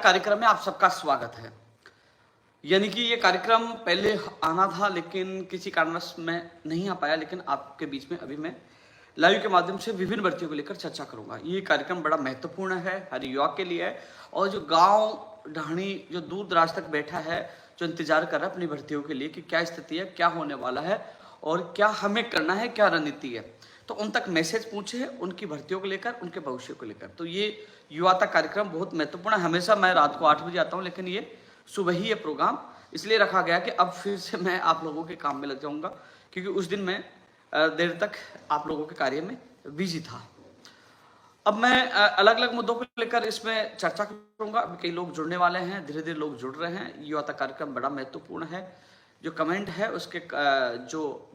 कार्यक्रम में आप सबका स्वागत है। यानी कि ये कार्यक्रम पहले आना था लेकिन किसी कारणवश मैं नहीं आ पाया, लेकिन आपके बीच में अभी मैं लाइव के माध्यम से विभिन्न भर्तियों को लेकर चर्चा करूंगा। ये कार्यक्रम बड़ा महत्वपूर्ण है, हर युवा के लिए है और जो गांव ढाणी जो दूर दराज तक बैठा है, जो इंतजार कर रहा है अपनी भर्तियों के लिए कि क्या स्थिति है, क्या होने वाला है और क्या हमें करना है, क्या रणनीति है, तो उन तक मैसेज पूछे उनकी भर्तियों को लेकर, उनके भविष्य को लेकर। तो ये युवा तक कार्यक्रम बहुत महत्वपूर्ण है। हमेशा मैं रात को 8 बजे आता हूँ, लेकिन ये सुबह ही ये प्रोग्राम इसलिए रखा गया कि अब फिर से मैं आप लोगों के काम में लग जाऊंगा, क्योंकि उस दिन मैं देर तक आप लोगों के कार्य में बिजी था। अब मैं अलग अलग मुद्दों को लेकर इसमें चर्चा करूंगा। अभी कई लोग जुड़ने वाले हैं, धीरे धीरे लोग जुड़ रहे हैं। युवा तक कार्यक्रम बड़ा महत्वपूर्ण है। जो कमेंट है उसके जो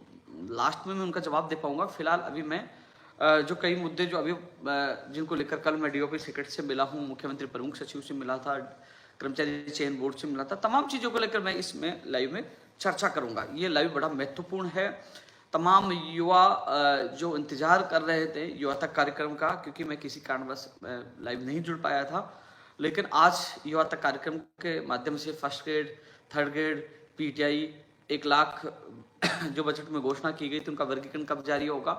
लास्ट में मैं उनका जवाब दे पाऊंगा। फिलहाल अभी मैं जो कई मुद्दे जो अभी जिनको लेकर कल मैं डीओपी सेक्रेटरी से मिला हूँ, मुख्यमंत्री प्रमुख सचिव से मिला था, कर्मचारी चयन बोर्ड से मिला था, तमाम चीज़ों को लेकर मैं इसमें लाइव में चर्चा करूंगा। ये लाइव बड़ा महत्वपूर्ण है। तमाम युवा जो इंतजार कर रहे थे युवा तक कार्यक्रम का, क्योंकि मैं किसी कारणवश लाइव नहीं जुड़ पाया था, लेकिन आज युवा तक कार्यक्रम के माध्यम से first grade, third grade, PTI 1 lakh जो बजट में घोषणा की गई थी उनका वर्गीकरण कब जारी होगा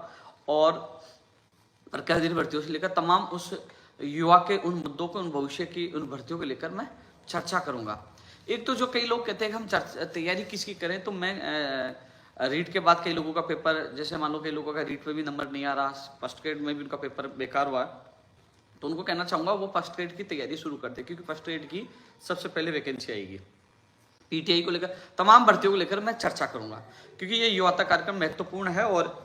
और प्रकाश भर्तियों से लेकर तमाम उस युवा के उन मुद्दों को, उन भविष्य की उन भर्तियों को लेकर मैं चर्चा करूंगा। एक तो जो कई लोग कहते हैं कि हम तैयारी किसकी करें, तो मैं रीट के बाद कई लोगों का पेपर, जैसे मान लो कई लोगों का रीट में भी नंबर नहीं आ रहा, फर्स्ट ग्रेड में भी उनका पेपर बेकार हुआ, तो उनको कहना चाहूंगा वो फर्स्ट ग्रेड की तैयारी शुरू कर दे, क्योंकि फर्स्ट ग्रेड की सबसे पहले वैकेंसी आएगी। पीटीआई को लेकर तमाम भर्तियों को लेकर मैं चर्चा करूंगा, क्योंकि ये युवा तक कार्यक्रम महत्वपूर्ण है और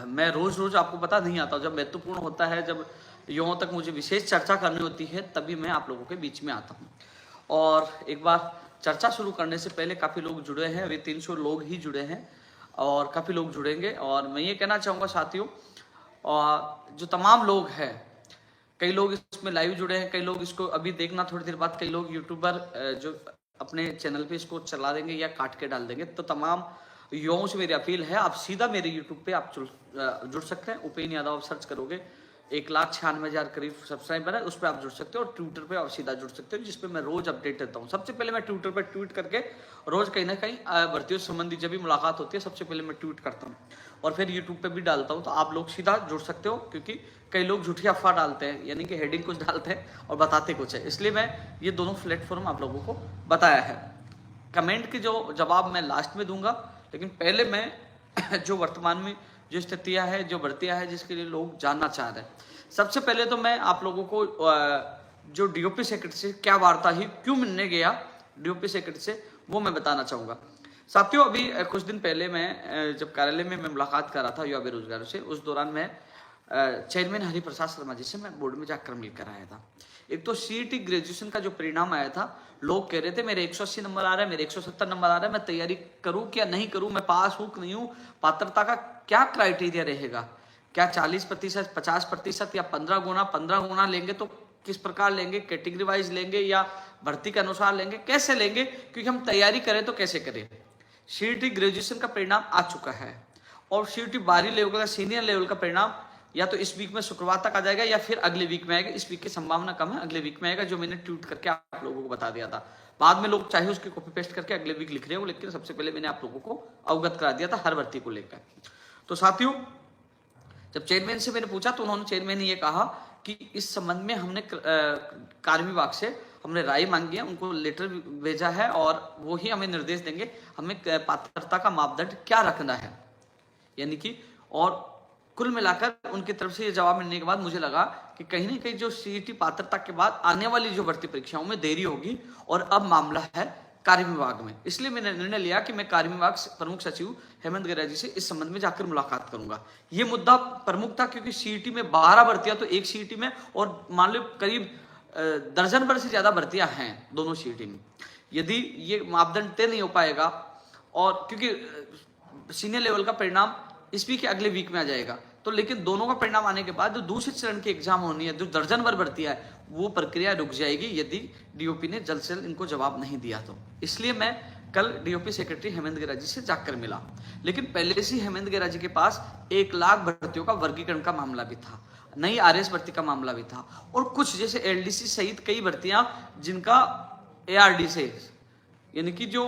मैं रोज रोज आपको पता नहीं आता। जब महत्वपूर्ण होता है, जब युवाओं तक मुझे विशेष चर्चा करनी होती है, तभी मैं आप लोगों के बीच में आता हूँ। और एक बार चर्चा शुरू करने से पहले काफ़ी लोग जुड़े हैं, अभी 300 लोग ही जुड़े हैं और काफ़ी लोग जुड़ेंगे। और मैं ये कहना चाहूँगा साथियों, और जो तमाम लोग हैं, कई लोग इसमें लाइव जुड़े हैं, कई लोग इसको अभी देखना थोड़ी देर बाद, कई लोग यूट्यूबर जो अपने चैनल पे इसको चला देंगे या काट के डाल देंगे। तो तमाम युवाओं से मेरी अपील है, आप सीधा मेरे यूट्यूब पे आप जुड़ सकते हैं। उपेन यादव आप सर्च करोगे, 1,96,000 करीब सब्सक्राइबर है, उस पर आप जुड़ सकते हो। और ट्विटर पे आप सीधा जुड़ सकते हो, जिसपे मैं रोज अपडेट देता हूँ। सबसे पहले मैं ट्विटर पर ट्वीट करके रोज कहीं ना कहीं भर्तियों संबंधी जब भी मुलाकात होती है, सबसे पहले मैं ट्वीट करता हूँ और फिर यूट्यूब पे भी डालता हूँ। तो आप लोग सीधा जुड़ सकते हो, क्योंकि कई लोग झूठी अफवाह डालते हैं, यानी कि हेडिंग कुछ डालते हैं और बताते कुछ है। इसलिए मैं ये दोनों प्लेटफॉर्म आप लोगों को बताया है। कमेंट के जो जवाब मैं लास्ट में दूंगा, लेकिन पहले मैं जो वर्तमान में जो स्थितियां है, जो भर्तियां है, जिसके लिए लोग जानना चाह रहे हैं, सबसे पहले तो मैं आप लोगों को जो डीओपी सेक्रेटरी से क्या वार्ता ही क्यों मिलने गया डीओपी सेक्रेटरी से, वो मैं बताना चाहूँगा। साथियों, अभी कुछ दिन पहले मैं जब कार्यालय में मैं मुलाकात कर रहा था युवा बेरोजगारों से, उस दौरान मैं चेयरमैन हरिप्रसाद शर्मा जी से मैं बोर्ड में जाकर मिलकर आया था। एक तो सीईटी ग्रेजुएशन का जो परिणाम आया था, लोग कह रहे थे मेरे 180 नंबर आ रहे हैं, मेरे 170 नंबर आ रहे हैं, मैं तैयारी करूं क्या नहीं करूं, मैं पास हूं कि नहीं हूं, पात्रता का क्या क्राइटेरिया रहेगा, क्या 40%, 50% या 15 गुना लेंगे, तो किस प्रकार लेंगे, कैटेगरी वाइज लेंगे या भर्ती के अनुसार लेंगे, कैसे लेंगे, क्योंकि हम तैयारी करें तो कैसे करें। सीईटी ग्रेजुएशन का परिणाम आ चुका है और सीईटी 12वीं लेवल का सीनियर लेवल का परिणाम या तो इस वीक में शुक्रवार तक आ जाएगा या फिर अगले वीक में आएगा। इस वीक की संभावना कम है, अगले वीक में आएगा, जो मैंने ट्वीट करके आप लोगों को बता दिया था। बाद में लोग चाहे उसकी कॉपी पेस्ट करके अगले वीक लिख रहे हो, लेकिन सबसे पहले मैंने आप लोगों को अवगत करा दिया था हर भर्ती को लेकर। तो साथियों, जब चेयरमैन से मैंने पूछा तो उन्होंने, चेयरमैन ने ये कहा कि इस संबंध में हमने कार्य विभाग से हमने राय मांगी है, उनको लेटर भेजा है और वो ही हमें निर्देश देंगे हमें पात्रता का मापदंड क्या रखना है, यानी कि। और कुल मिलाकर उनकी तरफ से ये जवाब मिलने के बाद मुझे लगा कि कहीं ना कहीं जो सीईटी पात्रता के बाद आने वाली जो भर्ती परीक्षाओं में देरी होगी और अब मामला है कार्य विभाग में। इसलिए मैंने निर्णय लिया कि मैं कार्य विभाग प्रमुख सचिव हेमंत गैरा जी से इस संबंध में जाकर मुलाकात करूंगा। ये मुद्दा प्रमुख था, क्योंकि सीईटी में 12 भर्तियां, तो एक सीईटी में और मान लो करीब दर्जन भर से ज्यादा भर्तियां हैं दोनों सीईटी में। यदि ये मापदंड तय नहीं हो पाएगा, और क्योंकि सीनियर लेवल का परिणाम इस वीक के अगले वीक में आ जाएगा, तो लेकिन दोनों का परिणाम आने के बाद जो दूसरे चरण की एग्जाम होनी है, जो दर्जन भर भर्तियां है, वो प्रक्रिया रुक जाएगी यदि डीओपी ने जल्द से जल्द इनको जवाब नहीं दिया तो। इसलिए मैं कल डीओपी सेक्रेटरी हेमंत गैरा जी से जाकर मिला, लेकिन पहले से हेमंत गैरा जी के पास 1 लाख भर्तियों का वर्गीकरण का मामला भी था। नई आरएस भर्ती का मामला भी था, और कुछ जैसे एलडीसी सहित कई भर्तियां जिनका एआरडी से, यानी कि जो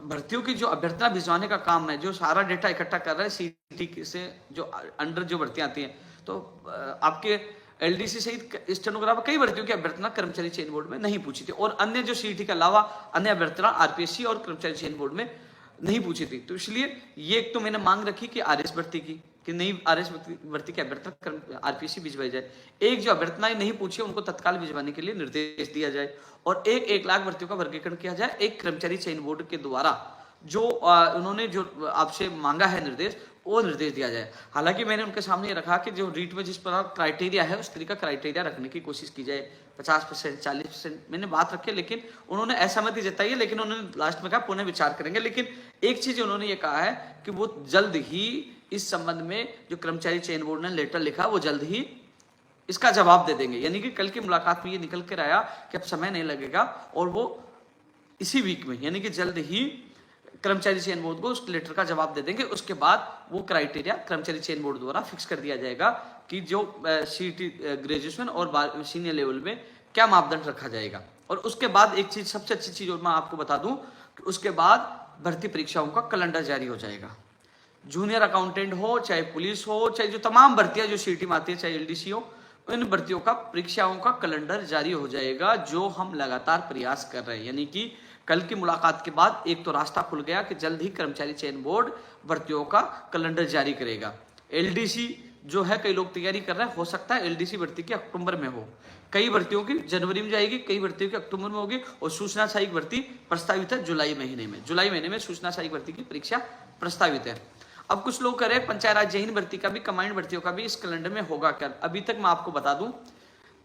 भर्तियों की जो अभ्यर्थना भिजवाने का काम है, जो सारा डेटा इकट्ठा कर रहा है सीटी से जो अंडर जो भर्तियां आती हैं, तो आपके एलडीसी सहित स्टेनोग्राफर कई भर्तियों की अभ्यर्थना कर्मचारी चयन बोर्ड में नहीं पूछी थी, और अन्य जो सीटी के अलावा अन्य अभ्यर्थना आरपीएससी और कर्मचारी चयन बोर्ड में नहीं पूछी थी। तो इसलिए ये एक तो मैंने मांग रखी कि आरएस भर्ती की, कि नई आरएस भर्ती की अभ्यर्थना आरपीएससी भिजवाई जाए, एक जो अभ्यर्थनाएं नहीं पूछी उनको तत्काल भिजवाने के लिए निर्देश दिया जाए, और 1 लाख भर्तियों का वर्गीकरण किया जाए एक कर्मचारी चयन बोर्ड के द्वारा, जो उन्होंने जो आपसे मांगा है निर्देश, वो निर्देश दिया जाए। हालांकि मैंने उनके सामने ये रखा कि जो रीट में जिस पर क्राइटेरिया है उस तरीका क्राइटेरिया रखने की कोशिश की जाए, 50%, 40% मैंने बात रखी, लेकिन उन्होंने असहमति जताई है, लेकिन उन्होंने लास्ट में कहा पुनः विचार करेंगे। लेकिन एक चीज उन्होंने ये कहा है कि वो जल्द ही इस संबंध में जो कर्मचारी चयन बोर्ड ने लेटर लिखा वो जल्द ही इसका जवाब दे देंगे, यानी कि कल की मुलाकात में ये निकल कर आया कि अब समय नहीं लगेगा, और वो इसी वीक में यानी कि जल्द ही कर्मचारी चयन बोर्ड को उस लेटर का जवाब दे देंगे। उसके बाद वो क्राइटेरिया कर्मचारी चयन बोर्ड द्वारा फिक्स कर दिया जाएगा कि जो सीटी ग्रेजुएशन और सीनियर लेवल में क्या मापदंड रखा जाएगा। और उसके बाद एक चीज, सबसे अच्छी चीज और मैं आपको बता दूं कि उसके बाद भर्ती परीक्षाओं का कैलेंडर जारी हो जाएगा। जूनियर अकाउंटेंट हो, चाहे पुलिस हो, चाहे जो तमाम भर्तियां जो सीटी में आती है, चाहे एलडीसी हो, इन भर्तियों का परीक्षाओं का कैलेंडर जारी हो जाएगा, जो हम लगातार प्रयास कर रहे हैं। यानी कि कल की मुलाकात के बाद एक तो रास्ता खुल गया कि जल्द ही कर्मचारी चयन बोर्ड भर्तियों का कैलेंडर जारी करेगा। एलडीसी जो है कई लोग तैयारी कर रहे हैं, हो सकता है एलडीसी भर्ती की अक्टूबर में हो, कई भर्तियों की जनवरी में जाएगी, कई भर्तियों की अक्टूबर में होगी, और सूचना सहायक भर्ती प्रस्तावित है जुलाई महीने में। जुलाई महीने में सूचना सहायक भर्ती की परीक्षा प्रस्तावित है। अब कुछ लोग कह रहे हैं पंचायत राज जहीन भर्ती का भी, कमांड भर्तियों का भी इस कैलेंडर में होगा क्या? अभी तक मैं आपको बता दूं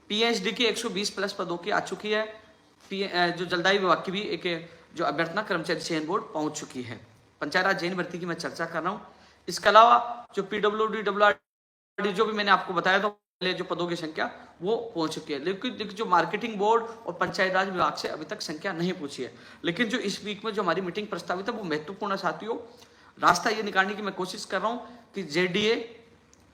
पीएचडी की 120+ पदों की आ चुकी है, जो जलदायी विभाग की भी एक जो अभ्यर्थना कर्मचारी चयन बोर्ड पहुंच चुकी है। पंचायत राज जहीन भर्ती की मैं चर्चा कर रहा हूँ। इसके अलावा जो पीडब्ल्यूडी डब्ल्यूआरडी जो भी मैंने आपको बताया था पहले, जो पदों की संख्या वो पहुंच चुकी है, लेकिन जो मार्केटिंग बोर्ड और पंचायत राज विभाग से अभी तक संख्या नहीं पूछी है। लेकिन जो इस वीक में जो हमारी मीटिंग प्रस्तावित है वो महत्वपूर्ण साथियों। रास्ता ये निकालने की मैं कोशिश कर रहा हूँ कि JDA,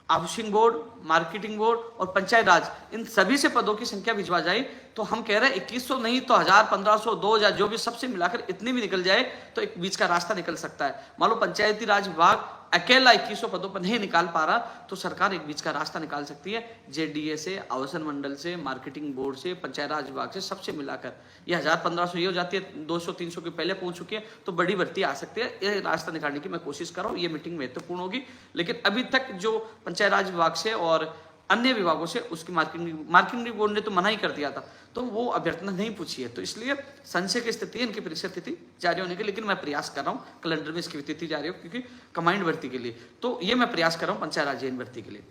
housing board, marketing board और पंचायत राज, इन सभी से पदों की संख्या भिजवा जाए। तो हम कह रहे हैं 2100 नहीं तो 1000, 1500, 2000 जो भी सबसे मिलाकर इतनी भी निकल जाए तो एक बीच का रास्ता निकल सकता है। मान लो पंचायती राज विभाग अकेला 2100 पदों पर नहीं निकाल पा रहा तो सरकार एक बीच का रास्ता निकाल सकती है, जेडीए से, आवासन मंडल से, मार्केटिंग बोर्ड से, पंचायत राज विभाग से, सबसे मिलाकर ये 1000, 1500 ये हो जाती है, 200, 300 के पहले पहुंच चुकी है तो बड़ी भर्ती आ सकती है। ये रास्ता निकालने की मैं कोशिश कर रहा हूँ, ये मीटिंग महत्वपूर्ण होगी। लेकिन अभी तक जो पंचायत राज विभाग से और अन्य विभागों से उसकी मार्केटिंग बोर्ड ने तो मना ही कर दिया था, तो वो अभ्यर्थना नहीं पूछी है, तो इसलिए संशय की स्थिति है इनकी परीक्षा तिथि जारी होने की। लेकिन मैं प्रयास कर रहा हूँ कैलेंडर में इसकी तिथि जारी हो, क्योंकि कमांड भर्ती के लिए तो ये मैं प्रयास कर रहा हूँ पंचायत राज जहीन भर्ती के लिए।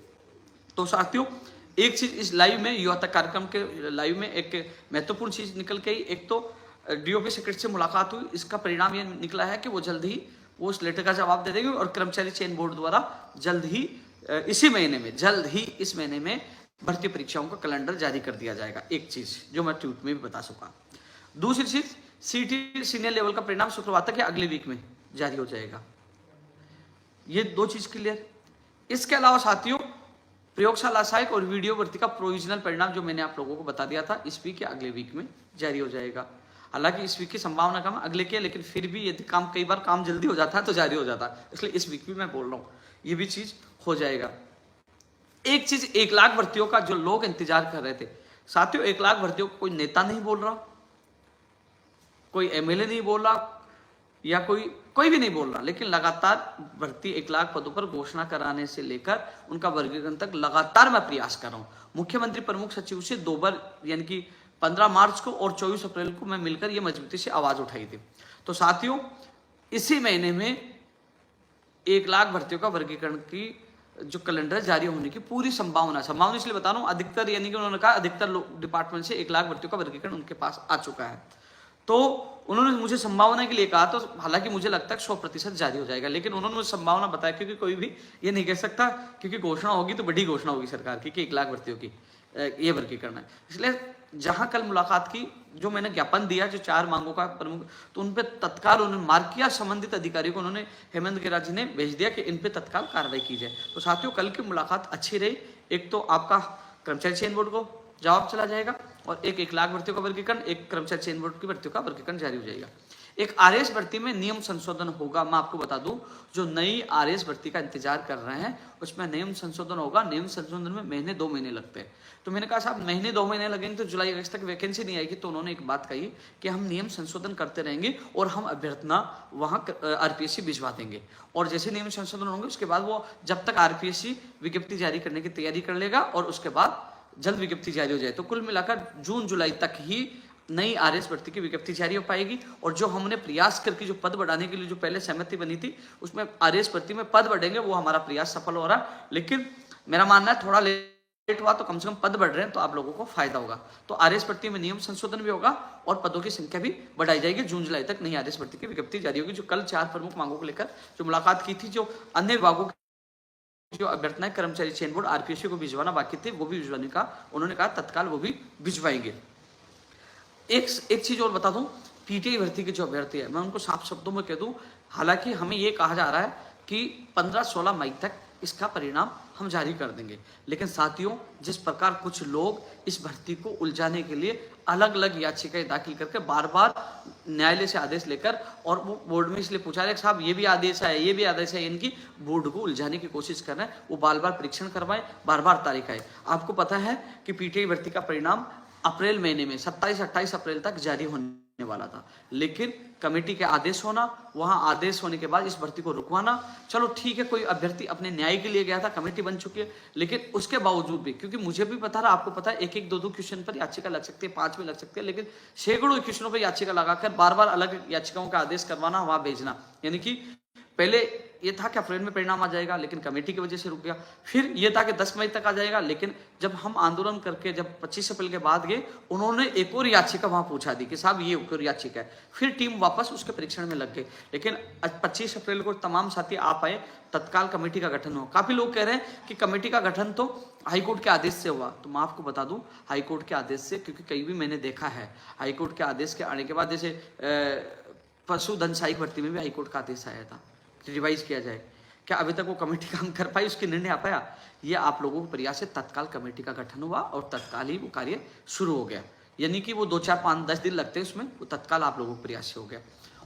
तो साथियों एक चीज इस लाइव में, युवा तक कार्यक्रम के लाइव में एक महत्वपूर्ण चीज निकल के आई। एक तो डीओपी सेक्रेटरी से मुलाकात हुई, इसका परिणाम ये निकला है कि वो जल्द ही वो उस लेटर का जवाब दे देंगे और कर्मचारी चयन बोर्ड द्वारा जल्द ही इसी महीने में, जल्द ही इस महीने में भर्ती परीक्षाओं का कैलेंडर जारी कर दिया जाएगा। एक चीज जो मैं ट्वीट में भी बता सका। दूसरी चीज, सीटी सीनियर लेवल का परिणाम शुक्रवार तक या अगले वीक में जारी हो जाएगा। ये दो चीज क्लियर। इसके अलावा साथियों प्रयोगशाला सहायक और वीडियो भर्ती का प्रोविजनल परिणाम जो मैंने आप लोगों को बता दिया था, इस वीक या अगले वीक में जारी हो जाएगा। हालांकि इस वीक की संभावना कम, अगले की, लेकिन फिर भी यदि काम कई बार काम जल्दी हो जाता है तो जारी हो जाता है, इसलिए इस वीक भी मैं बोल रहा हूँ ये भी चीज हो जाएगा। एक चीज, 1 लाख भर्तियों का जो लोग इंतजार कर रहे थे साथियों, 1 लाख भर्तियों को कोई नेता नहीं बोल रहा, कोई एमएलए नहीं बोल रहा, या कोई भी नहीं बोल रहा, लेकिन लगातार भर्ती 1 लाख पदों पर घोषणा कराने से लेकर उनका वर्गीकरण तक लगातार मैं प्रयास कर रहा हूं। मुख्यमंत्री प्रमुख सचिव से 2 बार, यानी कि 15 मार्च को और 24 अप्रैल को मैं मिलकर ये मजबूती से आवाज उठाई थी। तो साथियों इसी महीने में 1 लाख भर्तियों का वर्गीकरण की जो कैलेंडर जारी होने की पूरी संभावना इसलिए बता रहा हूं, अधिकतर, यानी कि उन्होंने कहा अधिकतर डिपार्टमेंट से 1 लाख भर्तियों का वर्गीकरण उनके पास आ चुका है। तो उन्होंने मुझे संभावना के लिए कहा, तो हालांकि मुझे लगता है 100% जारी हो जाएगा, लेकिन उन्होंने मुझे संभावना बताया, क्योंकि कोई भी ये नहीं कह सकता, क्योंकि घोषणा होगी तो बड़ी घोषणा होगी सरकार की कि 1 लाख भर्तियों की ये वर्गीकरण है। इसलिए जहां कल मुलाकात की, जो मैंने ज्ञापन दिया जो 4 मांगों का प्रमुख, तो उन पे तत्काल उन्होंने मार्क किया, संबंधित अधिकारियों को उन्होंने हेमंत गिरा जी ने भेज दिया कि इन पे तत्काल कार्रवाई की जाए। तो साथियों कल की मुलाकात अच्छी रही। एक तो आपका कर्मचारी चयन बोर्ड को जवाब चला जाएगा और 1 लाख भर्तियों का वर्गीकरण, एक कर्मचारी चयन बोर्ड की भर्तियों का वर्गीकरण जारी हो जाएगा। एक आरएएस भर्ती में नियम संशोधन होगा। मैं आपको बता दूं, जो नई आरएएस भर्ती का इंतजार कर रहे हैं उसमें नियम संशोधन होगा। नियम संशोधन में महीने 2 महीने लगते हैं। तो मैंने कहा साहब महीने 2 महीने लगेंगे तो जुलाई अगस्त तक वैकेंसी नहीं आएगी। तो उन्होंने एक बात कही कि हम नियम संशोधन करते रहेंगे और हम अभ्यर्थना वहां आरपीएससी भिजवा देंगे, और जैसे नियम संशोधन होंगे उसके बाद वो जब तक आरपीएससी विज्ञप्ति जारी करने की तैयारी कर लेगा और उसके बाद जल्द विज्ञप्ति जारी हो जाए। तो कुल मिलाकर जून जुलाई तक ही नई आरएएस भर्ती की विज्ञप्ति जारी हो पाएगी। और जो हमने प्रयास करके जो पद बढ़ाने के लिए जो पहले सहमति बनी थी उसमें आरएएस भर्ती में पद बढ़ेंगे, वो हमारा प्रयास सफल हो रहा है। लेकिन मेरा मानना है थोड़ा लेट हुआ तो कम से कम पद बढ़ रहे हैं तो आप लोगों को फायदा होगा। तो आरएएस भर्ती में नियम संशोधन भी होगा और पदों की संख्या भी बढ़ाई जाएगी। जून जुलाई तक नई आरएएस भर्ती की विज्ञप्ति जारी होगी। जो कल 4 प्रमुख मांगों को लेकर जो मुलाकात की थी, जो अन्य विभागों जो अभ्यर्थनाएं कर्मचारी चयन बोर्ड आरपीएससी को भिजवाना बाकी थे वो भी भिजवाने का उन्होंने कहा तत्काल वो भी भिजवाएंगे। एक चीज और बता दूं, पीटीआई भर्ती के जो अभ्यर्थी है मैं उनको साफ शब्दों में कह दूं, हालांकि हमें ये कहा जा रहा है कि 15-16 मई तक इसका परिणाम हम जारी कर देंगे, लेकिन साथियों जिस प्रकार कुछ लोग इस भर्ती को उलझाने के लिए अलग अलग याचिकाएं दाखिल करके बार बार न्यायालय से आदेश लेकर, और वो बोर्ड में इसलिए पूछा रहे कि साहब ये भी आदेश है ये भी आदेश है, इनकी बोर्ड को उलझाने की कोशिश कर रहे हैं, वो बार बार परीक्षण करवाएं, बार बार तारीख आए। आपको पता है कि पीटीआई भर्ती का परिणाम अप्रैल महीने में 27-28 अप्रैल तक जारी होने वाला था, लेकिन कमेटी के आदेश होना, वहां आदेश होने के बाद इस भर्ती को रुकवाना, चलो ठीक है कोई अभ्यर्थी अपने न्याय के लिए गया था, कमेटी बन चुकी है, लेकिन उसके बावजूद भी, क्योंकि मुझे भी पता रहा, आपको पता है 1-1, 2-2 क्वेश्चन पर याचिका लग सकती है, 5 में लग सकती है, लेकिन सैकड़ों क्वेश्चनों पर याचिका लगाकर बार बार अलग याचिकाओं का आदेश करवाना, वहां भेजना, यानी कि पहले ये था कि अप्रैल में परिणाम आ जाएगा, लेकिन कमेटी की वजह से रुक गया। फिर ये था कि 10 मई तक आ जाएगा, लेकिन जब हम आंदोलन करके जब 25 अप्रैल के बाद गए, उन्होंने एक और याचिका वहां पूछा दी कि साहब ये एक और याचिका है। फिर टीम वापस उसके परीक्षण में लग गई, लेकिन 25 अप्रैल को तमाम साथी आ पाए, तत्काल कमेटी का गठन हुआ। काफी लोग कह रहे हैं कि कमेटी का गठन तो हाईकोर्ट के आदेश से हुआ, तो मैं आपको बता दूं हाईकोर्ट के आदेश से, क्योंकि कई भी मैंने देखा है हाईकोर्ट के आदेश के आने के बाद, जैसे पशुधन सहायक भर्ती में भी हाईकोर्ट का आदेश आया था रिवाइज किया जाए, क्या अभी तक वो कमेटी काम कर पाई, उसके निर्णय आ पाया? ये आप लोगों के प्रयास से तत्काल कमेटी का गठन हुआ और तत्काल ही वो कार्य शुरू हो गया, यानी कि वो 2, 4, 5, 10 दिन लगते हैं उसमें, वो तत्काल आप लोगों के प्रयास से हो गया।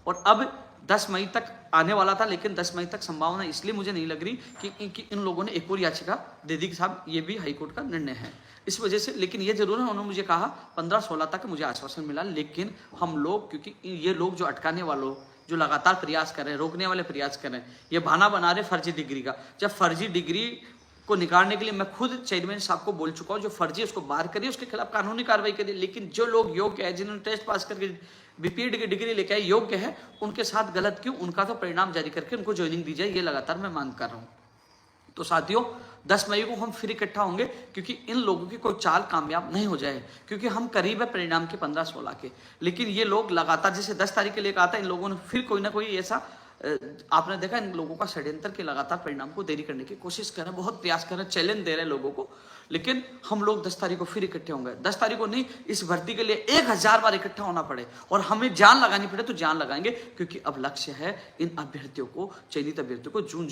और अब 10 मई तक आने वाला था, लेकिन 10 मई तक संभावना इसलिए मुझे नहीं लग रही कि इन लोगों ने एक और याचिका दे दी कि साहब ये भी हाईकोर्ट का निर्णय है, इस वजह से। लेकिन ये जरूर है, उन्होंने मुझे कहा 15-16 तक मुझे आश्वासन मिला, लेकिन हम लोग, क्योंकि ये लोग जो अटकाने वालों, जो लगातार प्रयास कर रहे हैं, रोकने वाले प्रयास कर रहे हैं, ये बहाना बना रहे फर्जी डिग्री का। जब फर्जी डिग्री को निकालने के लिए मैं खुद चेयरमैन साहब को बोल चुका हूं, जो फर्जी उसको बाहर करिए, उसके खिलाफ कानूनी कार्रवाई करिए, लेकिन जो लोग योग्य है, जिन्होंने टेस्ट पास करके बीपीएड की डिग्री लेके आए, योग्य है, उनके साथ गलत क्यों? उनका तो परिणाम जारी करके उनको ज्वाइनिंग दी जाए, ये लगातार मैं मांग कर रहा हूं। तो साथियों 10 मई को हम फिर इकट्ठा होंगे, क्योंकि इन लोगों की कोई चाल कामयाब नहीं हो जाए, क्योंकि हम करीब है परिणाम के 15-16 के, लेकिन ये लोग लगातार, जैसे 10 तारीख के लिए कहा था, इन लोगों ने फिर कोई ना कोई ऐसा, आपने देखा इन लोगों का षड्यंत्र के लगातार परिणाम को देरी करने की कोशिश कर रहे हैं, बहुत प्रयास कर रहे हैं, चैलेंज दे रहे हैं लोगों को। लेकिन हम लोग 10 तारीख को फिर इकट्ठे होंगे। 10 तारीख को नहीं, इस भर्ती के लिए 1000 बार इकट्ठा होना पड़े और हमें जान लगानी पड़े तो जान लगाएंगे, क्योंकि अब लक्ष्य है इन अभ्यर्थियों को, चयनित अभ्यर्थियों को जून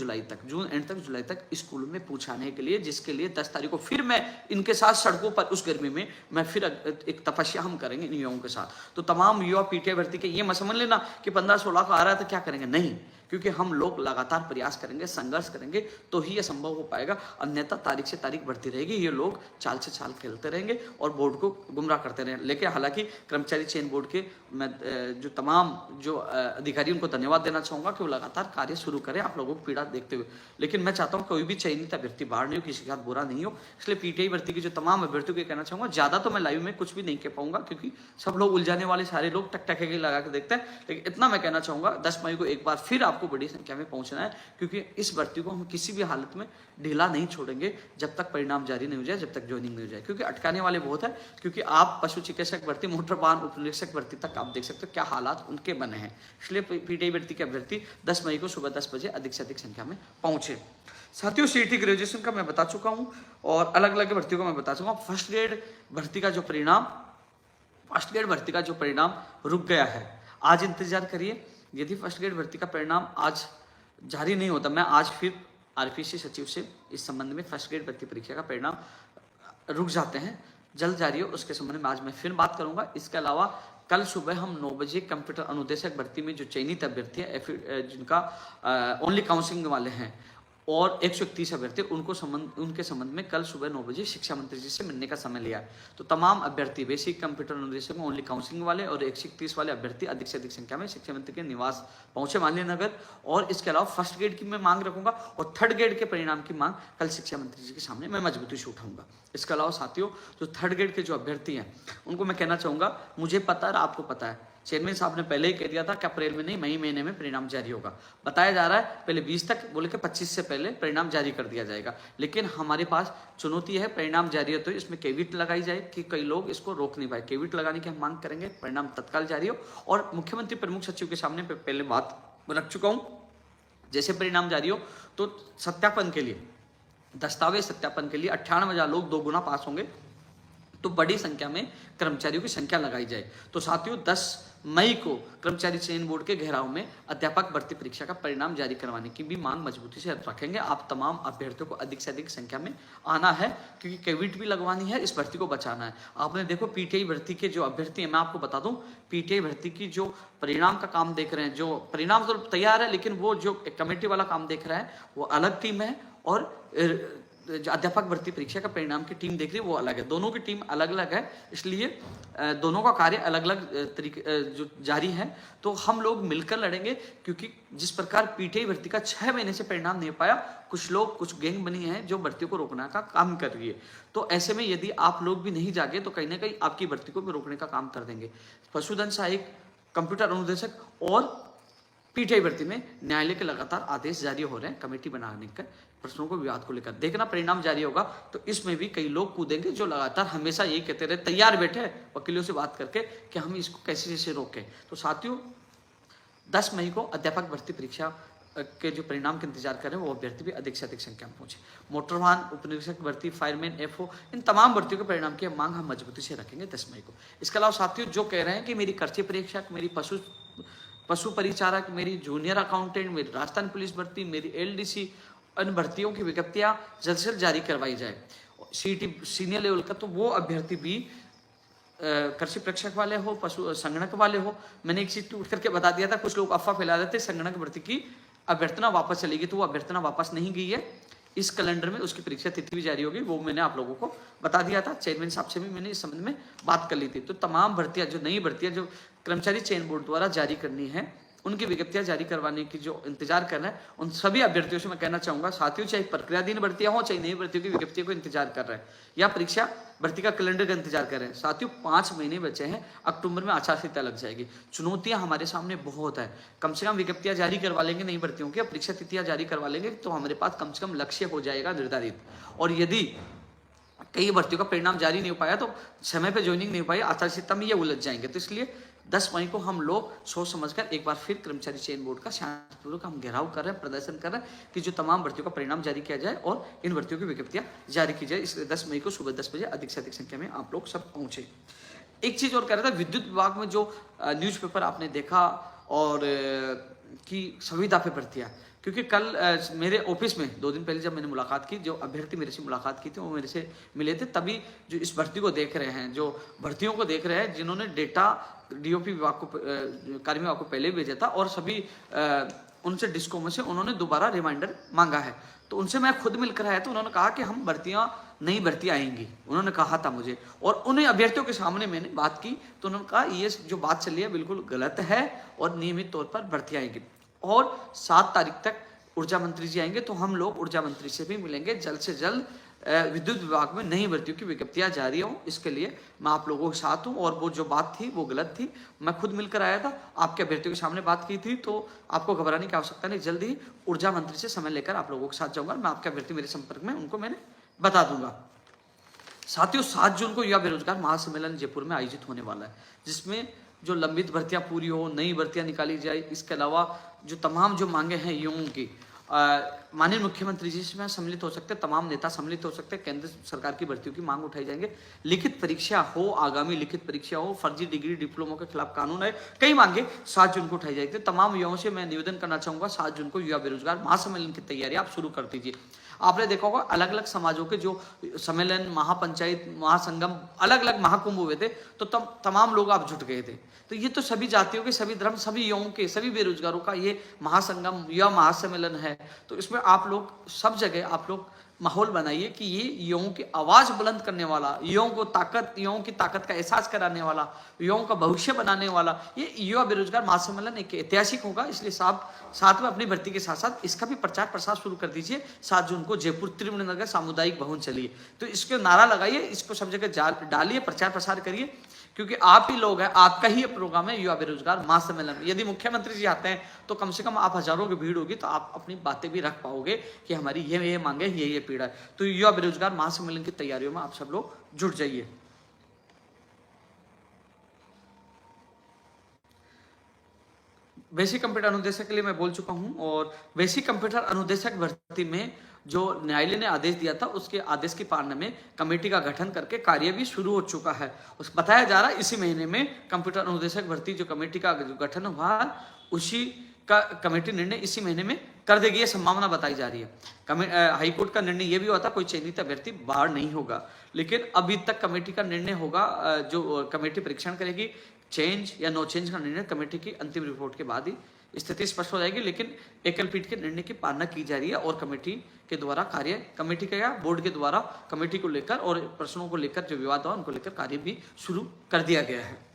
एंड तक जुलाई तक स्कूल में पहुंचाने के लिए, जिसके लिए 10 तारीख को फिर मैं इनके साथ सड़कों पर, उस गर्मी में मैं फिर एक तपस्या हम करेंगे इन युवाओं के साथ। तो तमाम युवा पीटीआई भर्ती के, ये मत समझ लेना कि 15-16 को आ रहा है तो क्या करेंगे, नहीं, क्योंकि हम लोग लगातार प्रयास करेंगे, संघर्ष करेंगे, तो ही यह संभव हो पाएगा, अन्यथा तारीख से तारीख बढ़ती रहेगी, ये लोग चाल से चाल खेलते रहेंगे और बोर्ड को गुमराह करते रहेंगे। लेकिन हालांकि कर्मचारी चयन बोर्ड के मैं जो तमाम जो अधिकारी, उनको धन्यवाद देना चाहूंगा कि वो लगातार कार्य शुरू करें आप लोगों को पीड़ा देखते हुए। लेकिन मैं चाहता हूँ कोई भी चयनित अभ्यर्थी बाहर नहीं हो, किसी के साथ बुरा नहीं हो, इसलिए पीटीआई भर्ती की जो तमाम अभ्यर्थियों को कहना चाहूंगा, ज्यादा तो मैं लाइव में कुछ भी नहीं कह पाऊंगा, क्योंकि सब लोग उलझाने वाले सारे लोग टकटके लगा के देखते हैं, लेकिन इतना मैं कहना चाहूंगा 10 मई को एक बार फिर आपको बड़ी संख्या में पहुंचना है, क्योंकि इस भर्ती को हम किसी भी हालत में ढीला नहीं छोड़ेंगे जब तक परिणाम जारी नहीं हो जाए, जब तक ज्वाइनिंग नहीं हो जाए, क्योंकि अटकाने वाले बहुत है। क्योंकि आप पशु चिकित्सक भर्ती, मोटर वाहन उपनिरीक्षक भर्ती तक आप देख सकते हो क्या हालात उनके बने हैं। इसलिए पीटीआई भर्ती के अभ्यर्थी 10 मई को सुबह 10 बजे अधिक से अधिक संख्या में पहुंचे। साथियों सीईटी ग्रेजुएशन का मैं बता चुका हूं और अलग अलग भर्तियों का मैं बता चुका हूं। फर्स्ट ग्रेड भर्ती का जो परिणाम रुक गया है, आज इंतजार करिए। यदि फर्स्ट ग्रेड भर्ती का परिणाम आज जारी नहीं होता, मैं आज फिर आरपीएससी सचिव से इस संबंध में फर्स्ट ग्रेड भर्ती परीक्षा का परिणाम रुक जाते हैं, जल्द जारी हो, उसके संबंध में आज मैं फिर बात करूंगा। इसके अलावा कल सुबह हम 9 बजे कंप्यूटर अनुदेशक भर्ती में जो चयनित अभ्यर्थी है जिनका ओनली काउंसलिंग वाले हैं और 131 अभ्यर्थी उनके संबंध में कल सुबह 9 बजे शिक्षा मंत्री जी से मिलने का समय लिया है। तो तमाम अभ्यर्थी बेसिक कंप्यूटर अनुदेशक ओनली काउंसलिंग वाले और 131 वाले अभ्यर्थी अधिक से अधिक संख्या में शिक्षा मंत्री के निवास पहुंचे माननीय नगर। और इसके अलावा फर्स्ट ग्रेड की मैं मांग रखूंगा और थर्ड ग्रेड के परिणाम की मांग कल शिक्षा मंत्री जी के सामने मैं मजबूती से उठाऊंगा। इसके अलावा साथियों, जो थर्ड ग्रेड के जो अभ्यर्थी हैं उनको मैं कहना चाहूंगा, मुझे पता है आपको पता है, चेयरमैन साहब ने पहले ही कह दिया था कि अप्रैल में नहीं मई महीने में परिणाम जारी होगा। बताया जा रहा है पहले 20 तक बोले कि 25 से पहले परिणाम जारी कर दिया जाएगा। लेकिन हमारे पास चुनौती है, परिणाम जारी है तो इसमें केविट लगाई जाए कि कई लोग इसको रोक नहीं पाए। केविट लगाने की हम मांग करेंगे, परिणाम तत्काल जारी हो। और मुख्यमंत्री प्रमुख सचिव के सामने पहले बात रख चुका हूँ, जैसे परिणाम जारी हो तो सत्यापन के लिए, दस्तावेज सत्यापन के लिए 98,000 लोग 2 गुना पास होंगे तो बड़ी संख्या में कर्मचारियों की संख्या लगाई जाए। तो साथियों 10 मई को कर्मचारी चयन बोर्ड के घेराव में अध्यापक भर्ती परीक्षा का परिणाम जारी करवाने की भी मांग मजबूती से रखेंगे। आप तमाम अभ्यर्थियों को अधिक से अधिक संख्या में आना है क्योंकि कोविड भी लगवानी है, इस भर्ती को बचाना है। आपने देखो पीटीआई भर्ती के जो अभ्यर्थी हैं, मैं आपको बता दूं पीटीआई भर्ती की जो परिणाम का काम देख रहे हैं, जो परिणाम तो तैयार है लेकिन वो जो कमेटी वाला काम देख रहा है वो अलग टीम है और जो अध्यापक भर्ती परीक्षा का परिणाम की टीम देख रही है वो अलग है। दोनों की टीम अलग अलग है, इसलिए दोनों का कार्य अलग अलग तरीके जो जारी है। तो हम लोग मिलकर लड़ेंगे क्योंकि जिस प्रकार पीटीआई भर्ती का 6 महीने से परिणाम नहीं पाया, कुछ लोग कुछ गैंग बनी है जो भर्ती को रोकने का काम कर रही है। तो ऐसे में यदि आप लोग भी नहीं जागे तो कहीं ना कहीं आपकी भर्ती को भी रोकने का काम कर देंगे। पशुधन सहायक, कंप्यूटर अनुदेशक और पीटीआई भर्ती में न्यायालय के लगातार आदेश जारी हो रहे हैं कमेटी बनाने का, प्रश्नों को विवाद को लेकर देखना परिणाम जारी होगा तो इसमें भी कई लोग कूदेंगे जो लगातार हमेशा यही कहते रहे, तैयार बैठे वकीलों से बात करके कि हम इसको कैसे कैसे रोकें। तो साथियों 10 मई को अध्यापक भर्ती परीक्षा के जो परिणाम का इंतजार करें वो अभ्यर्थी भी अधिक से अधिक संख्या में पहुंचे। मोटर वाहन उपनिरीक्षक भर्ती, फायरमैन, एफओ, इन तमाम भर्तियों के परिणाम की मांग हम मजबूती से रखेंगे 10 मई को। इसके अलावा साथियों जो कह रहे हैं कि मेरी कर्ची परीक्षक, मेरी पशु परिचारक, मेरी जूनियर अकाउंटेंट, मेरी राजस्थान पुलिस भर्ती, मेरी एलडीसी, इन भर्तियों की विज्ञप्तियां जल्द से जल्द जारी करवाई जाए। सीटी सीनियर लेवल का तो वो अभ्यर्थी भी कृषि प्रेक्षक वाले हो, पशु संगणक वाले हो। मैंने एक चीज उठ करके बता दिया था, कुछ लोग अफवाह फैला देते संगणक भर्ती की अभ्यर्थना वापस चलेगी, तो वो अभ्यर्थना वापस नहीं गई है। इस कैलेंडर में उसकी परीक्षा तिथि भी जारी होगी, वो मैंने आप लोगों को बता दिया था। चेयरमैन साहब से भी मैंने इस संबंध में बात कर ली थी। तो तमाम भर्तियां जो नई भर्तियां जो कर्मचारी चयन बोर्ड द्वारा जारी करनी है, उनकी विज्ञप्तियां जारी करवाने की जो इंतजार कर रहे हैं उन सभी अभ्यर्थियों से मैं कहना चाहूंगा साथियों, चाहे प्रक्रियाधीन भर्तियां हो चाहे नई भर्तियों की विज्ञप्तियों को इंतजार कर रहे हैं या परीक्षा भर्ती का कैलेंडर का इंतजार कर रहे हैं। साथियों 5 महीने बचे हैं, अक्टूबर में आचार संहिता लग जाएगी। चुनौतियां हमारे सामने बहुत है। कम से कम विज्ञप्तियां जारी करवा लेंगे नई भर्तियों की, परीक्षा तिथियां जारी करवा लेंगे तो हमारे पास कम से कम लक्ष्य हो जाएगा निर्धारित। और यदि कई भर्तियों का परिणाम जारी नहीं हो पाया तो समय पे ज्वाइनिंग नहीं हो पाई, आचार संहिता में ये उलझ जाएंगे। तो इसलिए 10 मई को हम लोग सोच समझकर एक बार फिर कर्मचारी चयन बोर्ड का शांतिपूर्वक हम घेराव कर रहे हैं, प्रदर्शन कर रहे हैं कि जो तमाम भर्तियों का परिणाम जारी किया जाए और इन भर्तियों की विज्ञप्तियां जारी की जाए। इसलिए 10 मई को सुबह 10 बजे अधिक से अधिक संख्या में आप लोग सब पहुंचे। एक चीज और कह रहा था, विद्युत विभाग में जो न्यूज़पेपर आपने देखा और कि संविदा पे भर्तियां, क्योंकि कल मेरे ऑफिस में 2 दिन पहले जब मैंने मुलाकात की, जो अभ्यर्थी मेरे से मुलाकात की थी वो मेरे से मिले थे। तभी जो इस भर्ती को देख रहे हैं, जो भर्तियों को देख रहे हैं, जिन्होंने डेटा डीओपी विभाग को कार्य विभाग को पहले भेजा था और सभी उनसे डिस्कोमो से उन्होंने दोबारा रिमाइंडर मांगा है। तो उनसे मैं खुद मिलकर आया तो उन्होंने कहा कि हम नई भर्तियां आएंगी, उन्होंने कहा था मुझे। और उन्हें अभ्यर्थियों के सामने मैंने बात की तो उन्होंने कहा ये जो बात चल रही है बिल्कुल गलत है और नियमित तौर पर भर्तियां आएंगी। और 7 तारीख तक ऊर्जा मंत्री जी आएंगे तो हम लोग ऊर्जा मंत्री से भी मिलेंगे, जल्द से जल्द विद्युत विभाग में नई भर्तियों की विज्ञप्तियां जारी हों, इसके लिए मैं आप लोगों के साथ हूं। और वो जो बात थी वो गलत थी, मैं खुद मिलकर आया था, आपके अभ्यर्थियों के सामने बात की थी, तो आपको घबराने की आवश्यकता नहीं। जल्द ही ऊर्जा मंत्री से समय लेकर आप लोगों के साथ जाऊंगा, मैं आपके अभ्यर्थी मेरे संपर्क में, उनको मैंने बता दूंगा। साथियों 7 जून को युवा बेरोजगार महासम्मेलन जयपुर में आयोजित होने वाला है, जिसमें जो लंबित भर्तियां पूरी हो, नई भर्तियां निकाली जाए, इसके अलावा जो तमाम जो मांगे हैं युवाओं की, माननीय मुख्यमंत्री जी से सम्मिलित हो सकते हैं, तमाम नेता सम्मिलित हो सकते हैं, केंद्र सरकार की भर्तियों की मांग उठाई जाएंगे। लिखित परीक्षा हो, आगामी लिखित परीक्षा हो, फर्जी डिग्री डिप्लोमा के खिलाफ कानून है, कई मांगे 7 जून को उठाई जाएगी। तमाम युवाओं से मैं निवेदन करना चाहूंगा 7 जून को युवा बेरोजगार महासम्मेलन की तैयारी आप शुरू कर दीजिए। आपने देखा होगा अलग अलग समाजों के जो सम्मेलन, महापंचायत, महासंगम, अलग अलग महाकुंभ हुए थे, तो तमाम लोग आप जुट गए थे। तो ये तो सभी जातियों के, सभी धर्म, सभी युवाओं के, सभी बेरोजगारों का ये महासंगम या महासम्मेलन है। तो इसमें आप लोग सब जगह आप लोग माहौल बनाइए कि ये युवाओं की आवाज बुलंद करने वाला, युवाओं की ताकत का एहसास कराने वाला, युवाओं का भविष्य बनाने वाला ये युवा बेरोजगार महासम्मेलन एक ऐतिहासिक होगा। इसलिए साथ में अपनी भर्ती के साथ साथ इसका भी प्रचार प्रसार शुरू कर दीजिए। 7 जून को जयपुर त्रिवेणीनगर सामुदायिक भवन चलिए, तो इसके नारा लगाइए, इसको सब जगह डालिए, प्रचार प्रसार करिए, क्योंकि आप ही लोग हैं, आपका ही प्रोग्राम है युवा बेरोजगार महासम्मेलन। यदि मुख्यमंत्री जी आते हैं तो कम से कम आप हजारों की भीड़ होगी, तो आप अपनी बातें भी रख पाओगे कि हमारी ये मांगे, ये पीड़ा है। तो युवा बेरोजगार महासम्मेलन की तैयारियों में आप सब लोग जुट जाइए। बेसिक कंप्यूटर अनुदेशक के लिए मैं बोल चुका हूं, और बेसिक कंप्यूटर अनुदेशक भर्ती में जो न्यायालय ने आदेश दिया था, उसके आदेश की पालना में कमेटी का गठन करके कार्य भी शुरू हो चुका है। उस बताया जा रहा है इसी महीने में कंप्यूटर अनुदेशक भर्ती जो कमेटी का जो गठन हुआ, उसी का कमेटी निर्णय इसी महीने में कर देगी, ये संभावना बताई जा रही है। हाईकोर्ट का निर्णय ये भी हुआ था कोई चयनित अभ्यर्थी बाहर नहीं होगा, लेकिन अभी तक कमेटी का निर्णय होगा, जो कमेटी परीक्षण करेगी, चेंज या नो चेंज का निर्णय कमेटी की अंतिम रिपोर्ट के बाद ही स्थिति स्पष्ट हो जाएगी। लेकिन एकल पीठ के निर्णय की पालना की जा रही है, और कमेटी के द्वारा कार्य, कमेटी का या बोर्ड के द्वारा कमेटी को लेकर और प्रश्नों को लेकर जो विवाद हुआ उनको लेकर कार्य भी शुरू कर दिया गया है।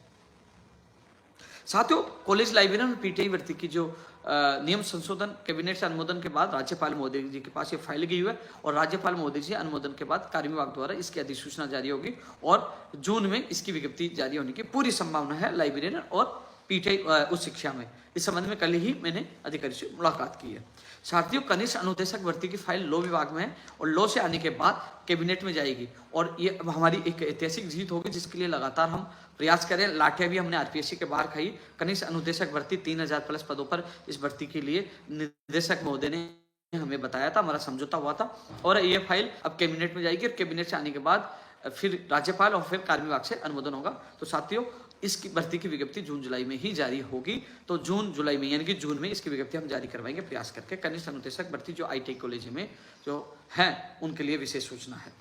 साथियों, कॉलेज लाइब्रेरियन और पीटीआई भर्ती की जो नियम संशोधन कैबिनेट से अनुमोदन के बाद राज्यपाल महोदय जी के पास ये फाइल गई हुई है, और राज्यपाल महोदय जी अनुमोदन के बाद कार्य विभाग द्वारा इसकी अधिसूचना जारी होगी, और जून में इसकी विज्ञप्ति जारी होने की पूरी संभावना है लाइब्रेरियन और पीटीआई उच्च शिक्षा में। इस संबंध में कल ही मैंने अधिकारी से मुलाकात की है। साथियों, कनिष्ठ अनुदेशक भर्ती की फाइल लॉ विभाग में है, और लॉ से आने के बाद कैबिनेट में जाएगी, और ये हमारी एक ऐतिहासिक जीत होगी, जिसके लिए लगातार हम प्रयास करें। लाठियां भी हमने आरपीएससी के बाहर खाई। कनिष्ठ अनुदेशक भर्ती 3000 प्लस पदों पर इस भर्ती के लिए निदेशक महोदय ने हमें बताया था, हमारा समझौता हुआ था, और ये फाइल अब कैबिनेट में जाएगी, और कैबिनेट से आने के बाद फिर राज्यपाल और फिर कार्य विभाग से अनुमोदन होगा। तो साथियों, इसकी भर्ती की विज्ञप्ति जून जुलाई में ही जारी होगी। तो जून जुलाई में यानी कि जून में इसकी विज्ञप्ति हम जारी करवाएंगे प्रयास करके। कनिष्ठ अनुदेशक भर्ती जो आईटी कॉलेज में जो है उनके लिए विशेष सूचना है।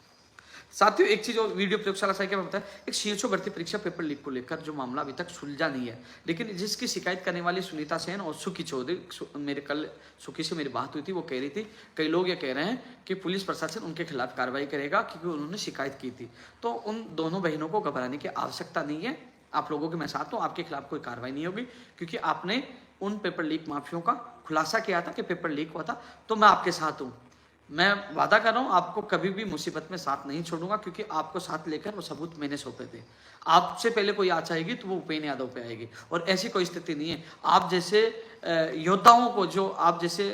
साथियों, एक चीज और वीडियो प्रयोगशाला साइकिल में बताया, एक सीएचओ भर्ती परीक्षा पेपर लीक को लेकर जो मामला अभी तक सुलझा नहीं है, लेकिन जिसकी शिकायत करने वाली सुनीता सेन और सुखी चौधरी, मेरे कल सुखी से मेरी बात हुई थी, वो कह रही थी कई लोग ये कह रहे हैं कि पुलिस प्रशासन उनके खिलाफ कार्रवाई करेगा क्योंकि उन्होंने शिकायत की थी। तो उन दोनों बहनों को घबराने की आवश्यकता नहीं है। आप लोगों के मैं साथ हूँ, आपके खिलाफ कोई कार्रवाई नहीं होगी, क्योंकि आपने उन पेपर लीक माफियों का खुलासा किया था कि पेपर लीक हुआ था। तो मैं आपके साथ हूँ, मैं वादा कर रहा हूं, आपको कभी भी मुसीबत में साथ नहीं छोड़ूंगा, क्योंकि आपको साथ लेकर वो सबूत मैंने सौंपे थे। आपसे पहले कोई आज आएगी तो वो उपेन्द्र यादव पे आएगी, और ऐसी कोई स्थिति नहीं है। आप जैसे योद्धाओं को, जो आप जैसे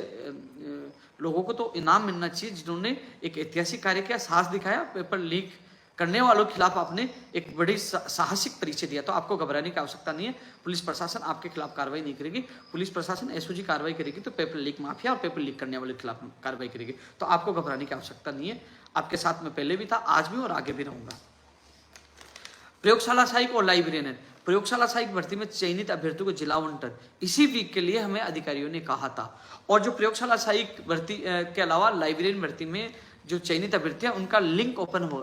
लोगों को तो इनाम मिलना चाहिए, जिन्होंने एक ऐतिहासिक कार्य किया, साहस दिखाया, पेपर लीक करने वालों के खिलाफ आपने एक बड़ी साहसिक परिचय दिया। तो आपको घबराने की आवश्यकता नहीं है। पुलिस प्रशासन आपके खिलाफ कार्रवाई नहीं करेगी। पुलिस प्रशासन एसओजी कार्रवाई करेगी तो पेपर लीक माफिया और पेपर लीक करने वालों के खिलाफ कार्रवाई करेगी। तो आपको घबराने की आवश्यकता नहीं है। आपके साथ में पहले भी था, आज भी और आगे भी रहूंगा। प्रयोगशाला सहायक और लाइब्रेरियन, प्रयोगशाला सहायक भर्ती में चयनित अभ्यर्थियों को जिला आवंटन इसी वीक के लिए हमें अधिकारियों ने कहा था। और जो प्रयोगशाला सहायक भर्ती के अलावा लाइब्रेरियन भर्ती में जो चयनित अभ्यर्थी हैं उनका लिंक ओपन हो,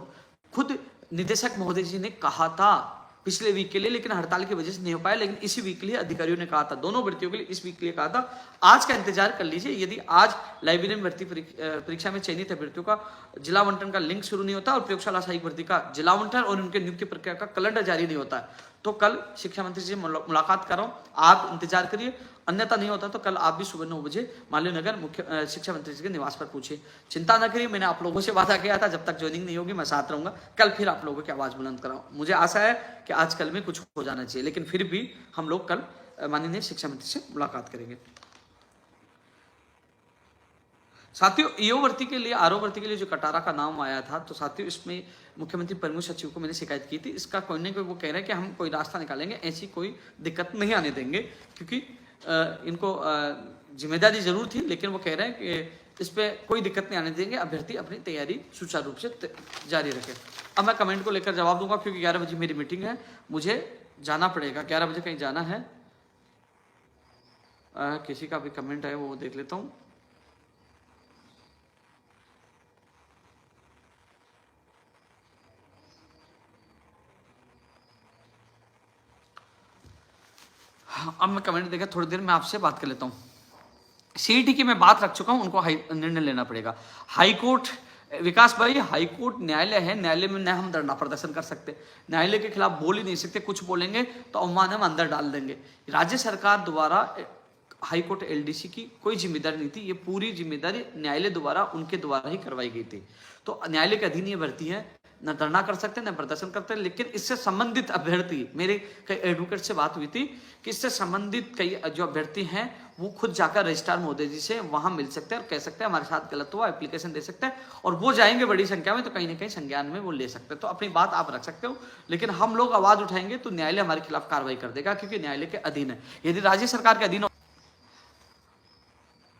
खुद निदेशक महोदय जी ने कहा था पिछले वीक के लिए, लेकिन हड़ताल की वजह से नहीं हो पाया। लेकिन इसी वीक के लिए अधिकारियों ने कहा था, दोनों भर्तियों के लिए इस वीक के लिए कहा था। आज का इंतजार कर लीजिए। यदि आज लाइब्रेरियन भर्ती परीक्षा में चयनित अभ्यर्थियों का जिला आवंटन का लिंक शुरू नहीं होता और प्रयोगशाला सहायक भर्ती का जिला आवंटन और उनके नियुक्ति प्रक्रिया का कैलेंडर जारी नहीं होता है, तो कल शिक्षा मंत्री से मुलाकात कर रहा हूं, आप इंतजार करिए। अन्यथा नहीं होता तो कल आप भी सुबह 9 बजे मालवीय नगर मुख्य शिक्षा मंत्री जी के निवास पर पूछिए। चिंता न करिए, मैंने आप लोगों से वादा किया था, जब तक ज्वाइनिंग नहीं होगी मैं साथ रहूंगा। कल फिर आप लोगों की आवाज बुलंद कराऊं। मुझे आशा है कि आज कल में कुछ हो जाना चाहिए, लेकिन फिर भी हम लोग कल माननीय शिक्षा मंत्री से मुलाकात करेंगे। साथियों, ईओ भर्ती के लिए, आरओ भर्ती के लिए जो कटारा का नाम आया था, तो साथियों इसमें मुख्यमंत्री प्रमुख सचिव को मैंने शिकायत की थी। इसका कोई ना कोई वो कह रहे हैं कि हम कोई रास्ता निकालेंगे, ऐसी कोई दिक्कत नहीं आने देंगे, क्योंकि इनको जिम्मेदारी जरूर थी, लेकिन वो कह रहे हैं कि इस पर कोई दिक्कत नहीं आने देंगे, अभ्यर्थी अपनी तैयारी सुचारू रूप से जारी रखे। अब मैं कमेंट को लेकर जवाब दूंगा, क्योंकि 11 बजे मेरी मीटिंग है, मुझे जाना पड़ेगा, 11 बजे कहीं जाना है। किसी का भी कमेंट है वो देख लेता हूँ। अब मैं कमेंट देखा, थोड़ी देर में आपसे बात कर लेता हूँ। सीईटी की मैं बात रख चुका हूँ, उनको निर्णय लेना पड़ेगा। हाईकोर्ट, विकास भाई, हाईकोर्ट न्यायालय है, न्यायालय में न हम धरना प्रदर्शन कर सकते, न्यायालय के खिलाफ बोल ही नहीं सकते, कुछ बोलेंगे तो अवमान हम अंदर डाल देंगे। राज्य सरकार द्वारा हाईकोर्ट एलडीसी की कोई जिम्मेदारी नहीं थी, ये पूरी जिम्मेदारी न्यायालय द्वारा, उनके द्वारा ही करवाई गई थी। तो न्यायालय के अधीन ये भर्ती है, न धरना कर सकते न प्रदर्शन करते। लेकिन इससे संबंधित अभ्यर्थी, मेरे कई एडवोकेट से बात हुई थी कि इससे संबंधित कई जो अभ्यर्थी हैं वो खुद जाकर रजिस्ट्रार महोदय जी से वहां मिल सकते हैं और कह सकते हैं हमारे साथ गलत हुआ, एप्लीकेशन दे सकते हैं, और वो जाएंगे बड़ी संख्या में, तो कहीं ना कहीं संज्ञान में वो ले सकते हैं। तो अपनी बात आप रख सकते हो, लेकिन हम लोग आवाज उठाएंगे तो न्यायालय हमारे खिलाफ कार्रवाई कर देगा, क्योंकि न्यायालय के अधीन है। यदि राज्य सरकार के अधीन हो,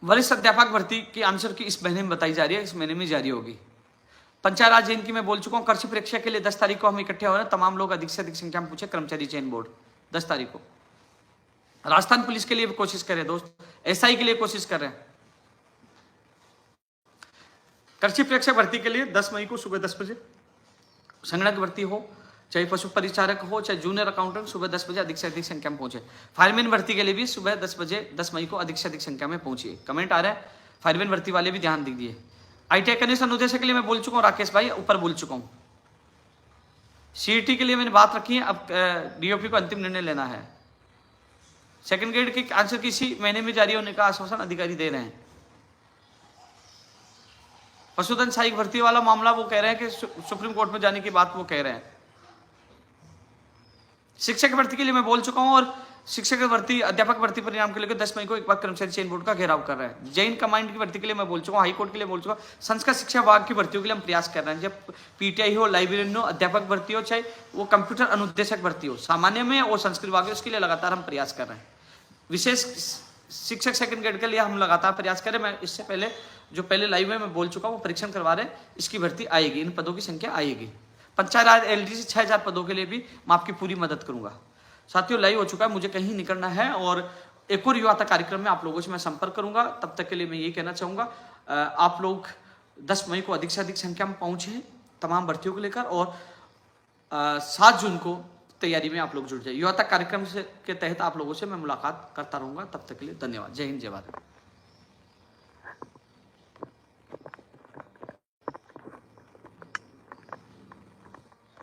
वरिष्ठ अध्यापक भर्ती की आंसर की इस महीने में बताई जा रही है, इस महीने में जारी होगी। पंचायत राज चयन की मैं बोल चुका हूँ, कृषि परीक्षा के लिए 10 तारीख को हम इकट्ठे हो रहे हैं, तमाम लोग अधिक से अधिक संख्या में पूछे, कर्मचारी चयन बोर्ड 10 तारीख को। राजस्थान पुलिस के लिए भी कोशिश कर रहे हैं दोस्त, एसआई के लिए कोशिश कर रहे हैं। कृषि परीक्षा भर्ती के लिए 10 मई को सुबह 10 बजे, संगणक भर्ती हो, चाहे पशु परिचारक हो, चाहे जूनियर अकाउंटेंट, सुबह 10 बजे अधिक से अधिक संख्या में पहुंचे। फायरमैन भर्ती के लिए भी सुबह 10 बजे 10 मई को अधिक से अधिक संख्या में पहुंचिए। कमेंट आ रहा है, फायरमैन भर्ती वाले भी ध्यान दीजिए। आईटीआई कनिष्ठ अनुदेशक के लिए मैं बोल चुका हूँ, राकेश भाई ऊपर बोल चुका हूँ। सीईटी के लिए मैंने बात रखी है, अब डीओपी को अंतिम निर्णय लेना है। सेकंड ग्रेड के आंसर की इसी महीने में जारी होने का आश्वासन अधिकारी दे रहे हैं। पशुधन सहायक भर्ती वाला मामला वो कह रहे हैं कि सुप्रीम कोर्ट में जाने की बात वो कह रहे हैं। शिक्षक भर्ती के लिए मैं बोल चुका हूं, और शिक्षक भर्ती, अध्यापक भर्ती परिणाम के लिए 10 मई को एक बार कर्मचारी चयन बोर्ड का घेराव कर रहे हैं। जैन कमांड की भर्ती के लिए मैं बोल चुका हूं, हाईकोर्ट के लिए बोल चुका हूं, संस्कृत शिक्षा विभाग की भर्तियों के लिए हम प्रयास कर रहे हैं। जब पीटीआई हो, लाइब्रेरियन हो, अध्यापक भर्ती हो, चाहे वो कंप्यूटर अनुदेशक भर्ती हो, सामान्य में और संस्कृत विभाग, उसके लिए लगातार हम प्रयास कर रहे हैं। विशेष शिक्षक सेकंड ग्रेड के लिए हम लगातार प्रयास करें। मैं इससे पहले जो पहले लाइव में मैं बोल चुका हूँ, परीक्षण करवा रहे हैं, इसकी भर्ती आएगी, इन पदों की संख्या आएगी। पंचायत राज एलडीसी 6000 पदों के लिए भी मैं आपकी पूरी मदद करूंगा। साथियों लाइव हो चुका है, मुझे कहीं निकलना है, और एक और युवा कार्यक्रम में आप लोगों से मैं संपर्क करूंगा। तब तक के लिए मैं ये कहना चाहूंगा, आप लोग 10 मई को अधिक से अधिक संख्या में पहुंचे तमाम भर्तियों को लेकर, और 7 जून को तैयारी में आप लोग जुड़ जाए। युवा कार्यक्रम से के तहत आप लोगों से मैं मुलाकात करता रहूंगा। तब तक के लिए धन्यवाद। जय हिंद, जय भारत।